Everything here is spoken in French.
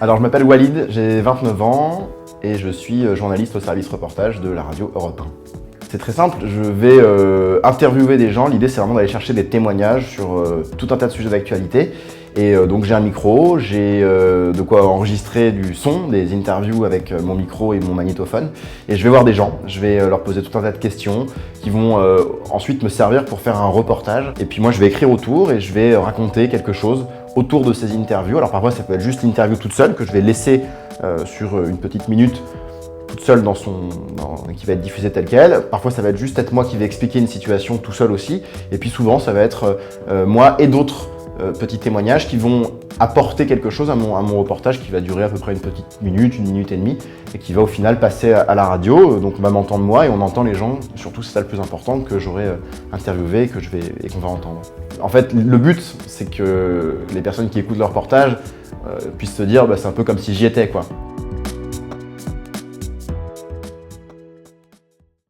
Alors je m'appelle Walid, j'ai 29 ans et je suis journaliste au service reportage de la radio Europe 1. C'est très simple, je vais interviewer des gens. L'idée c'est vraiment d'aller chercher des témoignages sur tout un tas de sujets d'actualité. Et donc j'ai un micro, j'ai de quoi enregistrer du son, des interviews avec mon micro et mon magnétophone. Et je vais voir des gens, je vais leur poser tout un tas de questions qui vont ensuite me servir pour faire un reportage. Et puis moi je vais écrire autour et je vais raconter quelque chose autour de ces interviews. Alors parfois ça peut être juste l'interview toute seule que je vais laisser sur une petite minute toute seule qui va être diffusée telle qu'elle. Parfois ça va être juste moi qui vais expliquer une situation tout seul aussi. Et puis souvent ça va être moi et d'autres petits témoignages qui vont apporter quelque chose à mon reportage qui va durer à peu près une minute et demie et qui va au final passer à la radio. Donc on va m'entendre moi et on entend les gens, surtout c'est ça le plus important, que j'aurai interviewé et qu'on va entendre. En fait le but c'est que les personnes qui écoutent le reportage puissent se dire c'est un peu comme si j'y étais quoi.